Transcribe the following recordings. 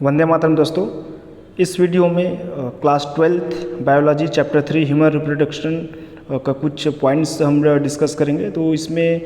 वंदे मातरम दोस्तों। इस वीडियो में class 12th biology chapter 3 human reproduction का कुछ पॉइंट्स हम डिस्कस करेंगे। तो इसमें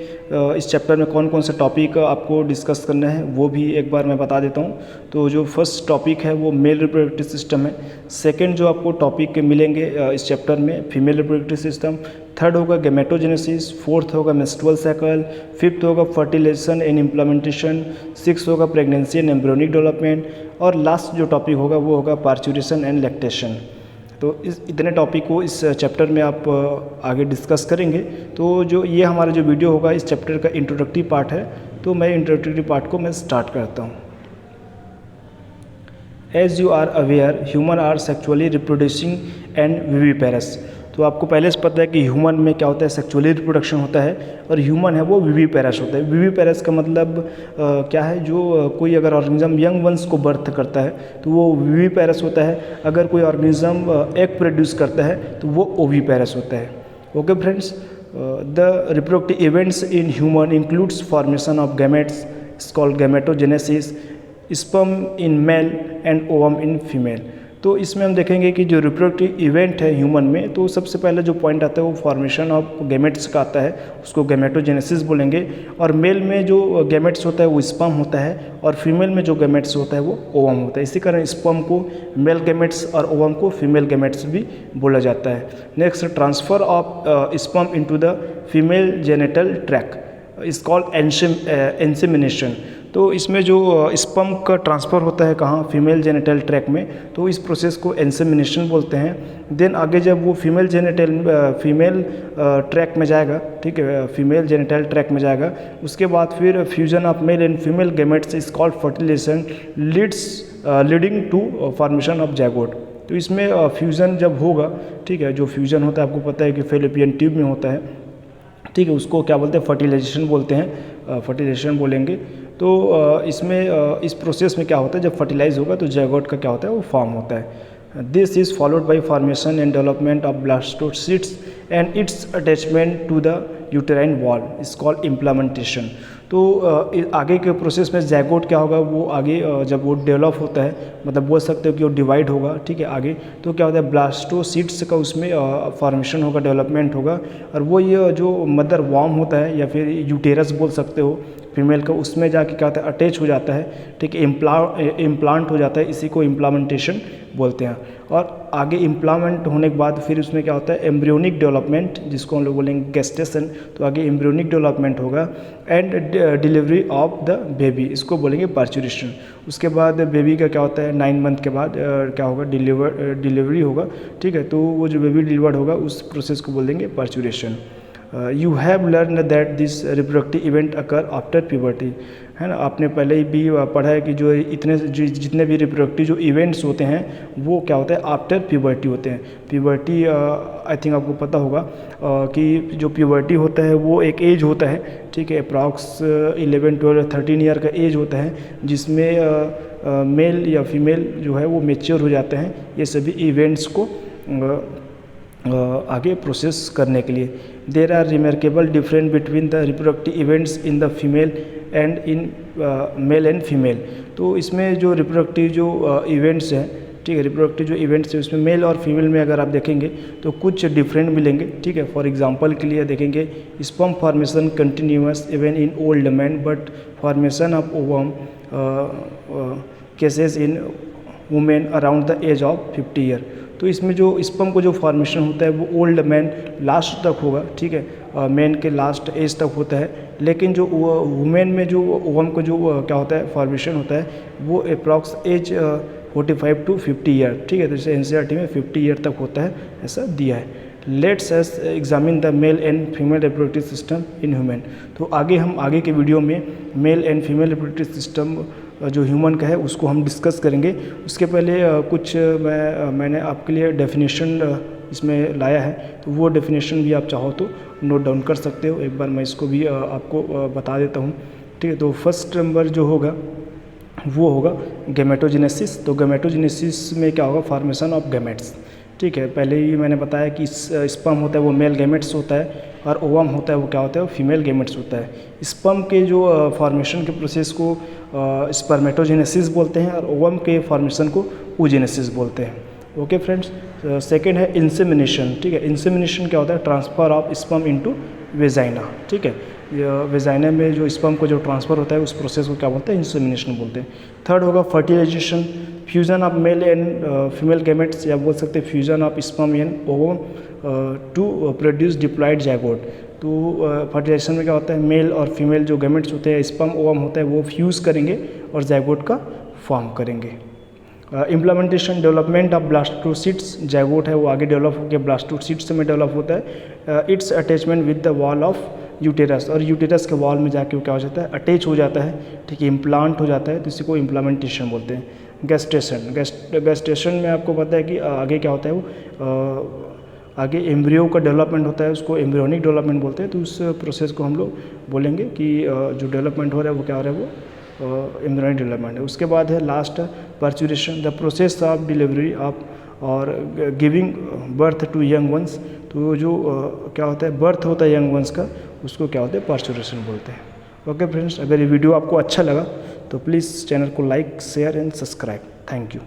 इस चैप्टर में कौन कौन से टॉपिक आपको डिस्कस करना है वो भी एक बार मैं बता देता हूँ। तो जो फर्स्ट टॉपिक है वो मेल रिप्रोडक्टिव सिस्टम है। सेकंड जो आपको टॉपिक मिलेंगे इस चैप्टर में फीमेल रिप्रोडक्टिव सिस्टम। थर्ड होगा गैमेटोजेनेसिस। फोर्थ होगा मेंस्ट्रुअल साइकिल। फिफ्थ होगा फर्टिलाइजेशन एंड इम्प्लीमेंटेशन। सिक्स होगा प्रेगनेंसी एंड एम्ब्रियोनिक डेवलपमेंट। और लास्ट जो टॉपिक होगा वो होगा पार्चुरेशन एंड लैक्टेशन। तो इस इतने टॉपिक को इस चैप्टर में आप आगे डिस्कस करेंगे। तो जो ये हमारा जो वीडियो होगा इस चैप्टर का इंट्रोडक्टिव पार्ट है। तो मैं इंट्रोडक्टिव पार्ट को मैं स्टार्ट करता हूँ। As you are aware human are sexually reproducing and viviparous. तो आपको पहले से पता है कि ह्यूमन में क्या होता है, सेक्चुअली रिप्रोडक्शन होता है, और ह्यूमन है वो विविपेरस होता है। विविपेरस का मतलब क्या है, जो कोई अगर ऑर्गेनिज्म यंग वंस को बर्थ करता है तो वो विविपेरस होता है। अगर कोई ऑर्गेनिज्म एग प्रोड्यूस करता है तो वो ओविपेरस होता है। Okay friends, the reproductive events in human includes formation of gametes is called gametogenesis, sperm in male and ovum in female. तो इसमें हम देखेंगे कि जो रिप्रोडक्टिव इवेंट है ह्यूमन में, तो सबसे पहले जो पॉइंट आता है वो फॉर्मेशन ऑफ गैमेट्स का आता है, उसको गैमेटोजेनेसिस बोलेंगे। और मेल में जो गैमेट्स होता है वो स्पर्म होता है, और फीमेल में जो गैमेट्स होता है वो ओवम होता है। इसी कारण स्पर्म को मेल गैमेट्स और ओवम को फीमेल गैमेट्स भी बोला जाता है। Next, transfer of sperm into the female genital track is called insemination. तो इसमें जो स्पर्म का ट्रांसफ़र होता है कहाँ, फीमेल जेनिटल ट्रैक में, तो इस प्रोसेस को इंसेमिनेशन बोलते हैं। देन आगे जब वो फीमेल ट्रैक में जाएगा, ठीक है, फीमेल जेनिटल ट्रैक में जाएगा, उसके बाद फिर fusion of male and female gametes is called fertilisation leading to formation of zygote. तो इसमें फ्यूज़न जब होगा, ठीक है, जो फ्यूज़न होता है आपको पता है कि फैलोपियन ट्यूब में होता है, ठीक है, उसको क्या बोलते हैं, फर्टिलाइजेशन बोलते हैं, फर्टिलाइजेशन बोलेंगे। तो इसमें इस प्रोसेस में क्या होता है, जब फर्टिलाइज होगा तो जाइगोट का क्या होता है, वो फॉर्म होता है। This is followed by formation and development of blastocyst and its attachment to the uterine wall is called implementation. तो आगे के प्रोसेस में जाइगोट क्या होगा, वो आगे जब वो डेवलप होता है, मतलब बोल सकते हो कि वो डिवाइड होगा, ठीक है, आगे तो क्या होता है, ब्लास्टोसिट्स का उसमें फॉर्मेशन होगा, डेवलपमेंट होगा, और वो ये जो मदर वॉर्म होता है या फिर यूटेरस बोल सकते हो फीमेल का, उसमें जाके क्या होता है, अटैच हो जाता है, ठीक है, इम्प्लांट हो जाता है, इसी को इम्प्लीमेंटेशन बोलते हैं। और आगे इम्प्लांट होने के बाद फिर उसमें क्या होता है, एम्ब्रियोनिक डेवलपमेंट, जिसको हम लोग बोलेंगे गेस्टेशन। तो आगे एम्ब्रियोनिक डेवलपमेंट होगा and delivery of the baby, इसको बोलेंगे पार्चुरेशन। उसके बाद बेबी का क्या होता है, 9 मंथ के बाद क्या होगा, डिलीवरी होगा, ठीक है। तो वो जो बेबी डिलीवर्ड होगा उस प्रोसेस को बोल देंगे parturition. You have learn that this reproductive event occur after puberty, है ना। आपने पहले ही भी पढ़ा है कि जो जितने भी रिप्रोडक्टिव जो इवेंट्स होते हैं वो क्या होता है, आफ्टर प्यूबर्टी होते हैं। प्यूबर्टी आई थिंक आपको पता होगा कि जो प्यूबर्टी होता है वो एक एज होता है, ठीक है, अप्रॉक्स 11, 12, 13 ईयर का एज होता है, जिसमें मेल या फीमेल जो है वो मेच्योर हो जाते हैं ये सभी इवेंट्स को आगे प्रोसेस करने के लिए। There are remarkable difference between the reproductive events in the female and in male and female. तो इसमें जो रिप्रोडक्टिव जो इवेंट्स हैं, ठीक है, रिप्रोडक्टिव जो इवेंट्स है उसमें मेल और फीमेल में अगर आप देखेंगे तो कुछ डिफरेंट मिलेंगे, ठीक है। फॉर एग्जांपल के लिए देखेंगे, sperm formation continuous even in old man but formation of ovum ceases in women around the age of 50 year. तो इसमें जो स्पर्म को जो फॉर्मेशन होता है वो ओल्ड मैन लास्ट तक होगा, ठीक है, मैन के लास्ट एज तक होता है। लेकिन जो वुमेन में जो ओवम को जो क्या होता है, फॉर्मेशन होता है, वो अप्रॉक्स एज 45 to 50 ईयर, ठीक है। तो जैसे एनसीईआरटी में 50 ईयर तक होता है, ऐसा दिया है। Let's us examine the mail and female reproductive system in human. तो हम आगे के वीडियो में mail and female reproductive system जो ह्यूमन का है उसको हम डिस्कस करेंगे। उसके पहले कुछ मैंने आपके लिए डेफिनेशन इसमें लाया है, तो वो डेफिनेशन भी आप चाहो तो नोट डाउन कर सकते हो। एक बार मैं इसको भी आपको बता देता हूँ, ठीक है। तो फर्स्ट नंबर जो होगा वो होगा गैमेटोजेनेसिस। तो गैमेटोजेनेसिस में क्या होगा, फॉर्मेशन ऑफ गैमेट्स, ठीक है, पहले ही मैंने बताया कि स्पर्म होता है वो मेल गैमेट्स होता है और ओवम होता है वो क्या होता है, वो फीमेल गैमेट्स होता है। स्पर्म के जो फॉर्मेशन के प्रोसेस को स्पर्मेटोजेनेसिस बोलते हैं और ओवम के फॉर्मेशन को oogenesis बोलते हैं। ओके फ्रेंड्स, सेकेंड है इंसेमिनेशन। ठीक है, इंसेमिनेशन क्या होता है, transfer of sperm into vagina. ठीक है, वेजाइना में जो स्पर्म को जो ट्रांसफ़र होता है उस प्रोसेस को क्या बोलते हैं, इंसेमिनेशन बोलते हैं। थर्ड होगा fertilisation, fusion of male and female gametes, या बोल सकते हैं fusion of sperm and ovum to produce diploid zygote. तो फर्टिलाइजेशन में क्या होता है, मेल और फीमेल जो गैमेट्स होते हैं, स्पर्म ओवम होता है, वो फ्यूज़ करेंगे और जाइगोट का फॉर्म करेंगे। इम्प्लीमेंटेशन, डेवलपमेंट ऑफ ब्लास्टोसिट्स, जाइगोट है वो आगे डेवलप होकर ब्लास्टोसिट्स में डेवलप होता है। It's attachment with the wall of uterus, और यूटेरस के वॉल में जाके वो क्या हो जाता है, अटैच हो जाता है। ठीक है, इम्प्लांट हो जाता है, तो इसी को इम्प्लीमेंटेशन बोलते हैं। गेस्टेशन, गेस्टेशन में आपको पता है कि आगे क्या होता है, वो आगे एम्ब्रियो का डेवलपमेंट होता है, उसको एम्ब्रियोनिक डेवलपमेंट बोलते हैं। तो उस प्रोसेस को हम लोग बोलेंगे कि जो डेवलपमेंट हो रहा है वो क्या हो रहा है, वो एम्ब्रियोनिक डेवलपमेंट है। उसके बाद है last parturition, the process of delivery of और giving birth to young ones. तो जो क्या होता है, बर्थ होता है यंग वंस का, उसको क्या होता है, पर्चुरेशन बोलते हैं। ओके फ्रेंड्स, अगर ये वीडियो आपको अच्छा लगा तो प्लीज़ चैनल को like, share and subscribe. Thank you.